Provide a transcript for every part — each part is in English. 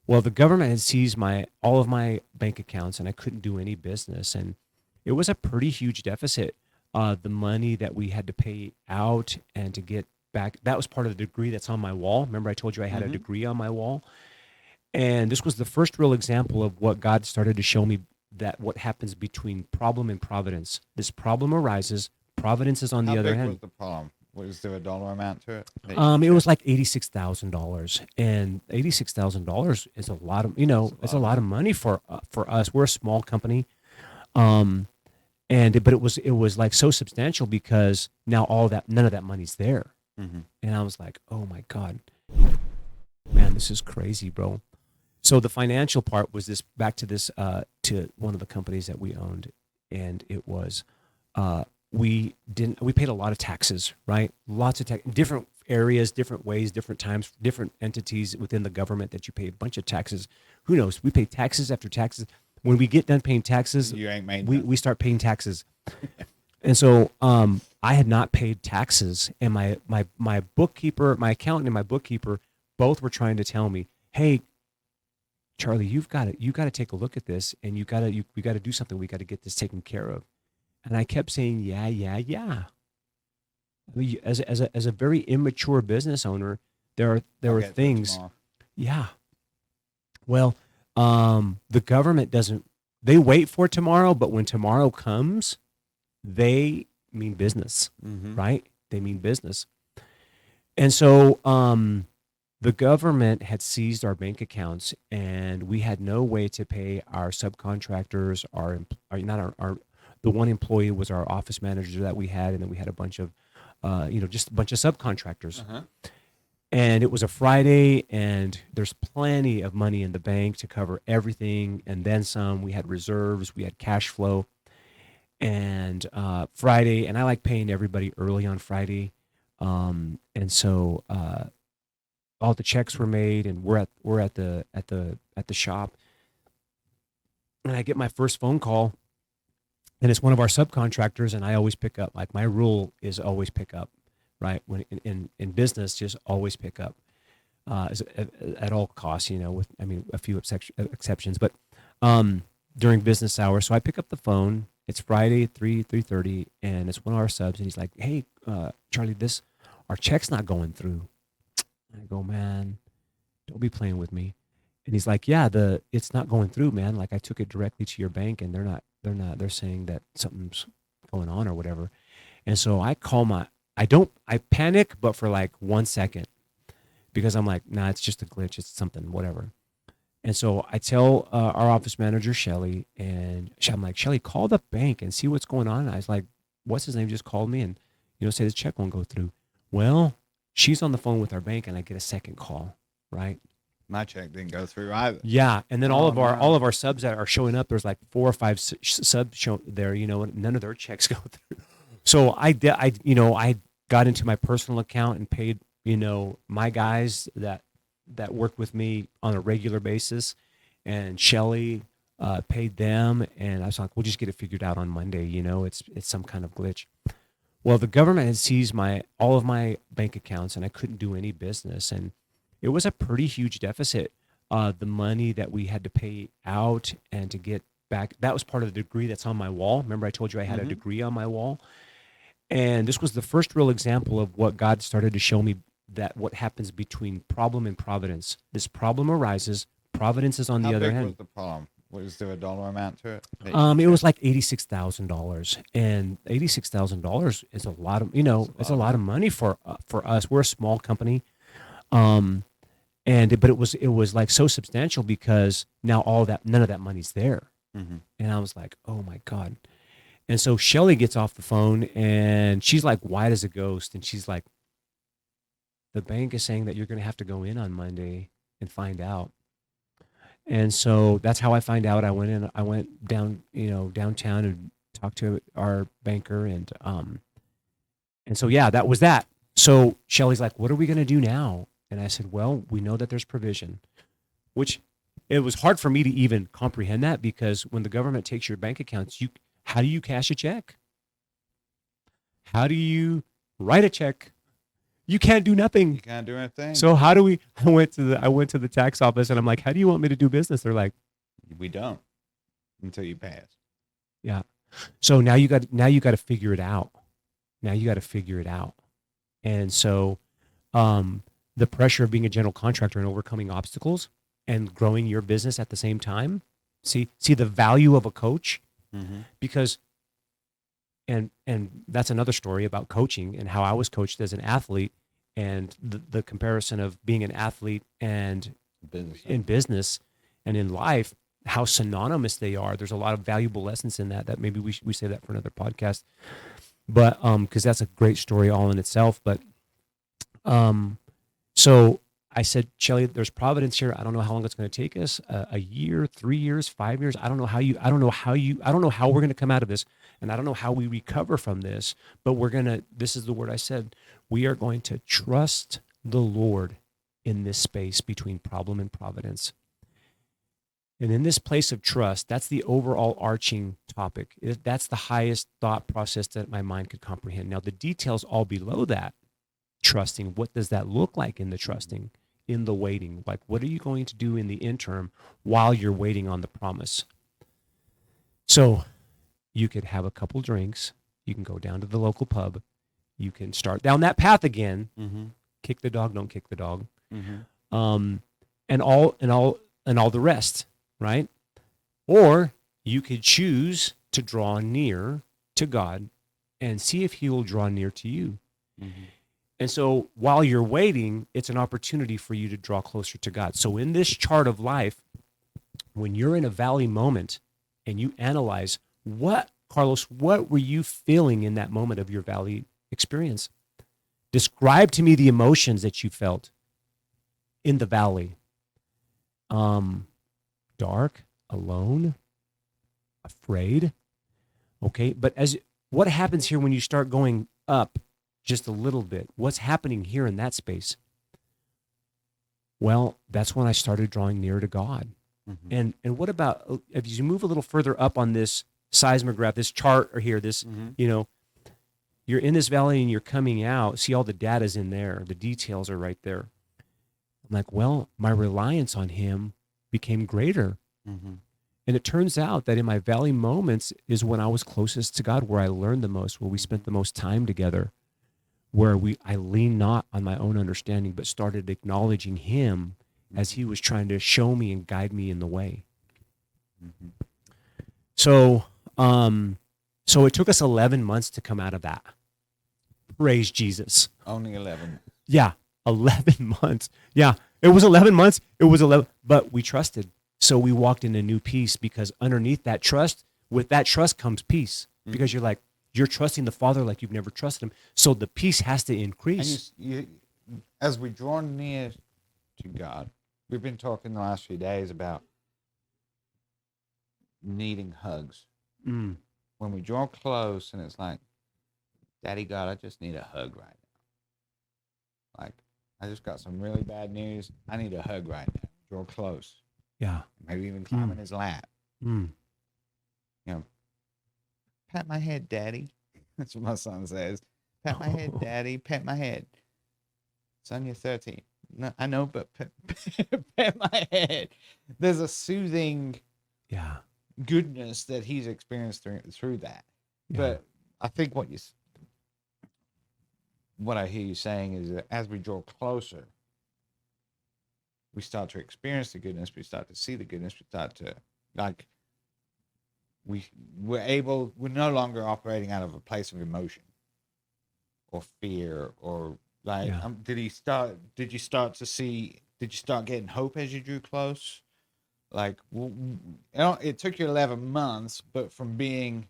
Well, the government had seized all of my bank accounts, and I couldn't do any business, and it was a pretty huge deficit. The money that we had to pay out and to get back, that was part of the degree that's on my wall. Remember, I told you I had a Mm-hmm. degree on my wall, and this was the first real example of what God started to show me, that what happens between problem and providence. This problem arises, providence is on How the other big was hand. the palm? Was there a dollar amount to it that you could It share? was like $86,000, and $86,000 is a lot of, That's a it's lot a of lot of money. money for us. We're a small company, um, but it was like so substantial because now none of that money's there, Mm-hmm. and I was like, oh my god, man, this is crazy, bro. So the financial part was this, back to this, to one of the companies that we owned, and it was, uh, we paid a lot of taxes, right? Lots of different areas, different ways, different times, different entities within the government that you pay a bunch of taxes. Who knows? We pay taxes after taxes. When we get done paying taxes, You ain't made we nothing. start paying taxes. And so I had not paid taxes, and my bookkeeper, my accountant, and my bookkeeper both were trying to tell me, "Hey, Charlie, you got to take a look at this, and we got to do something. We got to get this taken care of." And I kept saying, "Yeah, yeah, yeah." I mean, as a very immature business owner, there I'll are get to it things. tomorrow. Yeah. Well, the government doesn't. They wait for tomorrow, but when tomorrow comes, they mean business, Mm-hmm. right? They mean business. And so the government had seized our bank accounts, and we had no way to pay our subcontractors. Our not our the one employee was our office manager that we had, and then we had a bunch of, just a bunch of subcontractors. Uh-huh. And it was a Friday, and there's plenty of money in the bank to cover everything, and then some. We had reserves, we had cash flow, and Friday, and I like paying everybody early on Friday, and so all the checks were made, and we're at the shop, and I get my first phone call, and it's one of our subcontractors, and I always pick up. Like, my rule is always pick up, right? When in business, just always pick up, at all costs. With, I mean, a few exceptions, but during business hours. So I pick up the phone. It's Friday, 3:30, and it's one of our subs, and he's like, "Hey, Charlie, this our check's not going through." I go, "Man, don't be playing with me." And he's like, "Yeah, it's not going through, man. Like, I took it directly to your bank, and they're saying that something's going on or whatever." And so I panic, but for like 1 second, because I'm like, "Nah, it's just a glitch. It's something, whatever." And so I tell our office manager, Shelly, and I'm like, "Shelly, call the bank and see what's going on." And I was like, "What's his name? Just called me and, say his check won't go through." Well, she's on the phone with our bank, and I get a second call, right? My check didn't go through either. Yeah, and then all Oh of our all no. of our subs that are showing up, there's like 4 or 5 subs show there, and none of their checks go through. So I got into my personal account and paid, my guys that work with me on a regular basis, and Shelly paid them, and I was like, "We'll just get it figured out on Monday. It's some kind of glitch." Well, the government had seized all of my bank accounts, and I couldn't do any business, and it was a pretty huge deficit. The money that we had to pay out and to get back, that was part of the degree that's on my wall. Remember, I told you I had a Mm-hmm. degree on my wall, and this was the first real example of what God started to show me, that what happens between problem and providence. This problem arises, providence is on How the other big was hand. the palm? Was there a dollar amount to it that you could It share? was like $86,000, and $86,000 is a lot of, That's a it's lot a of lot of money. money for us. We're a small company, um, but it was like so substantial because now none of that money's there, Mm-hmm. and I was like, oh my god. And so Shelly gets off the phone, and she's like white as a ghost, and she's like, "The bank is saying that you're going to have to go in on Monday and find out." And so that's how I find out. I went down, downtown, and talked to our banker, and so yeah, that was that. So Shelly's like, "What are we going to do now?" And I said, "Well, we know that there's provision," which it was hard for me to even comprehend that, because when the government takes your bank accounts, how do you cash a check? How do you write a check? You can't do You nothing. can't do anything. So how do we? I went to the tax office and I'm like, how do you want me to do business? They're like, We don't until you pass. yeah. So now you got to figure it out. Now you got to figure it out. And so, the pressure of being a general contractor and overcoming obstacles and growing your business at the same time. See the value of a coach, Mm-hmm. because and that's another story about coaching and how I was coached as an athlete, and the comparison of being an athlete and Business. in business and in life, how synonymous they are. There's a lot of valuable lessons in that maybe we say that for another podcast, but because that's a great story all in itself. But so I said, Shelly, there's providence here. I don't know how long it's going to take us, a year, 3 years, 5 years. I don't know how we're going to come out of this. And I don't know how we recover from this, but this is the word I said, we are going to trust the Lord in this space between problem and providence. And in this place of trust, that's the overall arching topic. That's the highest thought process that my mind could comprehend. Now, the details all below that, trusting, what does that look like in the trusting, in the waiting? Like, what are you going to do in the interim while you're waiting on the promise? So you could have a couple drinks. You can go down to the local pub. You can start down that path again. Mm-hmm. Kick the dog, don't kick the dog. Mm-hmm. And all the rest, right? Or you could choose to draw near to God and see if he will draw near to you. Mm-hmm. And so while you're waiting, it's an opportunity for you to draw closer to God. So in this chart of life, when you're in a valley moment and you analyze Carlos, what were you feeling in that moment of your valley experience? Describe to me the emotions that you felt in the valley. Dark, alone, afraid. Okay, but what happens here when you start going up just a little bit? What's happening here in that space? Well, that's when I started drawing near to God. Mm-hmm. And what about if you move a little further up on this seismograph, this chart or here, this, Mm-hmm. You're in this valley and you're coming out. See, all the data's in there. The details are right there. I'm like, well, my reliance on him became greater. Mm-hmm. And it turns out that in my valley moments is when I was closest to God, where I learned the most, where we spent the most time together, where I leaned not on my own understanding, but started acknowledging him as he was trying to show me and guide me in the way. Mm-hmm. So it took us 11 months to come out of that. Praise Jesus. Only 11. Yeah, 11 months. Yeah, it was 11 months. It was 11, but we trusted. So we walked in a new peace, because underneath that trust, with that trust comes peace, because you're trusting the Father like you've never trusted him. So the peace has to increase. And as we draw near to God, we've been talking the last few days about needing hugs. Mm. When we draw close and it's like, Daddy God, I just need a hug right now. Like, I just got some really bad news. I need a hug right now. Draw close. Yeah. Maybe even climb in his lap. Mm. Pat my head, Daddy. That's what my son says. Pat my head, Daddy. Pat my head. Son, you're 13. No, I know, but pat my head. There's a soothing goodness that he's experienced through that. Yeah. But I think what I hear you saying is that as we draw closer, we start to experience the goodness. We start to see the goodness. We start to, like, we're no longer operating out of a place of emotion or fear or like, did you start getting hope as you drew close? Like, it took you 11 months, but from being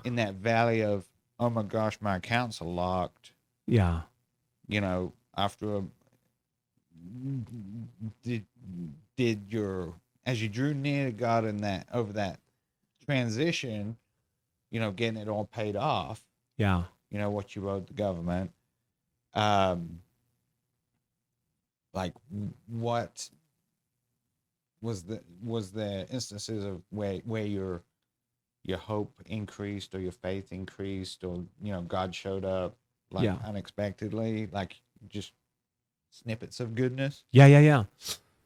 in that valley of, oh my gosh, my accounts are locked. Yeah. After as you drew near to God in that, over that transition, getting it all paid off. Yeah. What you owed the government. Like, what was the instances of where your hope increased or your faith increased or God showed up unexpectedly? Like, just snippets of goodness? Yeah.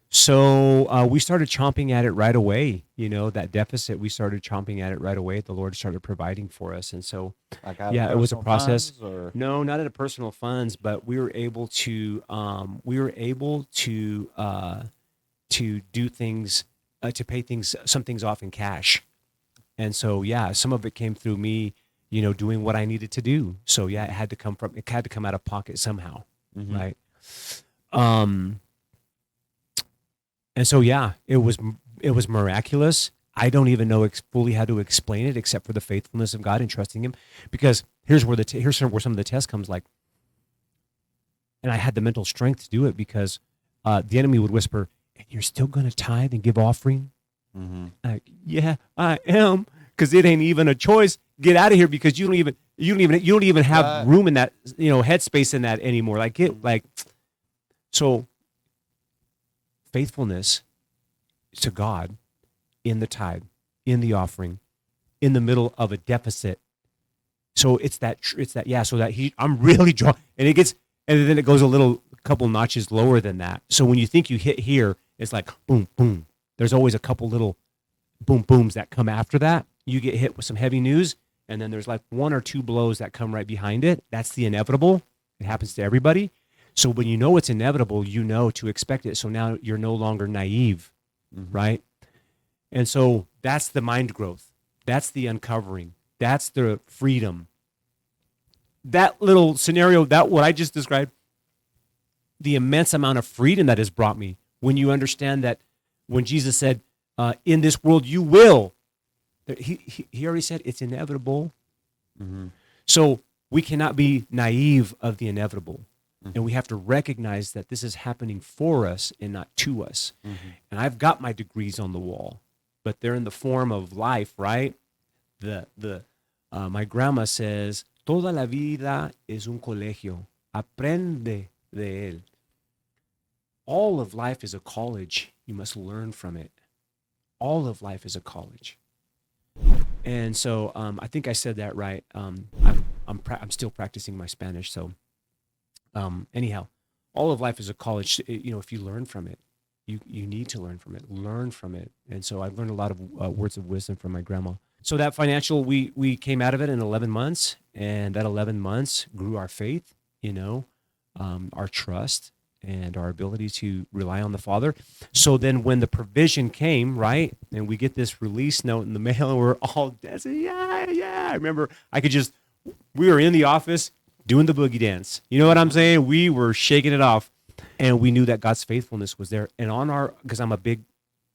So we started chomping at it right away. That deficit, we started chomping at it right away. The Lord started providing for us. And so, Like out of yeah, it was a personal process. funds or No, not out of personal funds, but we were able to do things, to pay some things off in cash. And so, yeah, some of it came through me, doing what I needed to do. So yeah, it had to come out of pocket somehow. Mhm. Right. Um, And so, yeah, it was miraculous. I don't even know fully how to explain it, except for the faithfulness of God and trusting Him. Because here's where some of the test comes. Like, and I had the mental strength to do it because the enemy would whisper, "And you're still going to tithe and give offering?" Mhm. Like, yeah, I am, because it ain't even a choice. Get out of here, because you don't even have Right. room in that, headspace in that anymore. So faithfulness to God in the tithe, in the offering, in the middle of a deficit. So yeah. So that I'm really drawn, and then it goes a couple notches lower than that. So when you think you hit here, it's like boom, boom. There's always a couple little boom, booms that come after that. You get hit with some heavy news, and then there's like one or two blows that come right behind it. That's the inevitable. It happens to everybody. So when you know it's inevitable, you know to expect it. So now you're no longer naive, right? And so that's the mind growth. That's the uncovering. That's the freedom. That little scenario, that what I just described, the immense amount of freedom that has brought me when you understand that when Jesus said, in this world you will, he already said it's inevitable. So we cannot be naive of the inevitable. And we have to recognize that this is happening for us and not to us. And I've got my degrees on the wall, but they're in the form of life, right? My grandma says, toda la vida es un colegio. Aprende de él. All of life is a college. You must learn from it. All of life is a college. And so I think I said that right. I'm still practicing my Spanish. So anyhow, all of life is a college. If you learn from it, you need to learn from it. Learn from it. And so I've learned a lot of words of wisdom from my grandma. So that financial, we came out of it in 11 months, and that 11 months grew our faith, our trust, and our ability to rely on the Father. So then when the provision came, right, and we get this release note in the mail, and we're all dancing, yeah. I remember we were in the office doing the boogie dance. You know what I'm saying? We were shaking it off, and we knew that God's faithfulness was there. And because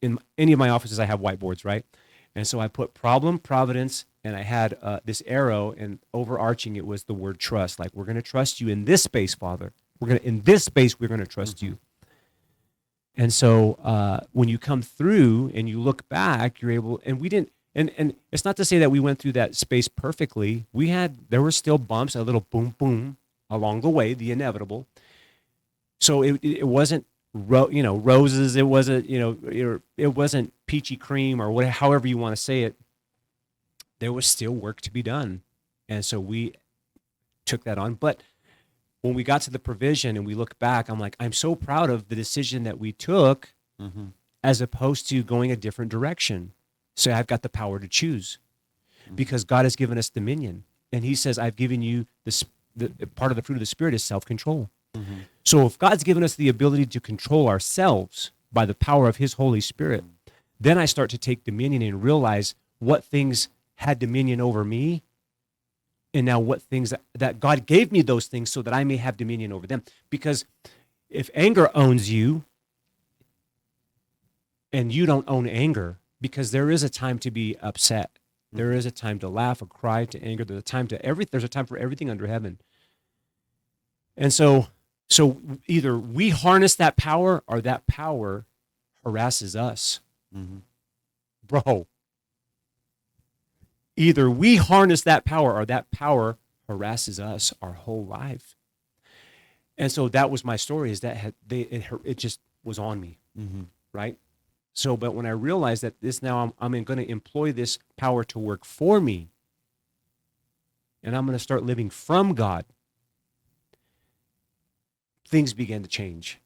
in any of my offices, I have whiteboards, right? And so I put problem, providence, and I had this arrow, and overarching it was the word trust. Like, we're going to trust you in this space, Father. In this space, we're going to trust you. And so when you come through and you look back, you're able, and we didn't, and it's not to say that we went through that space perfectly. There were still bumps, a little boom, boom along the way, the inevitable. So it wasn't, roses. It wasn't, it wasn't peachy cream or whatever, however you want to say it. There was still work to be done. And so we took that on. But when we got to the provision and we look back, I'm like, I'm so proud of the decision that we took as opposed to going a different direction. So I've got the power to choose because God has given us dominion. And he says, I've given you the part of the fruit of the Spirit is self-control. So if God's given us the ability to control ourselves by the power of his Holy Spirit, then I start to take dominion and realize what things had dominion over me, and now what things that God gave me those things so that I may have dominion over them. Because if anger owns you and you don't own anger, because there is a time to be upset. There is a time to laugh, or cry, to anger. There's a time for everything under heaven. And so either we harness that power or that power harasses us. Bro. Either we harness that power or that power harasses us our whole life. And so that was my story, is that it just was on me, right? So, but when I realized that I'm going to employ this power to work for me, and I'm going to start living from God, things began to change.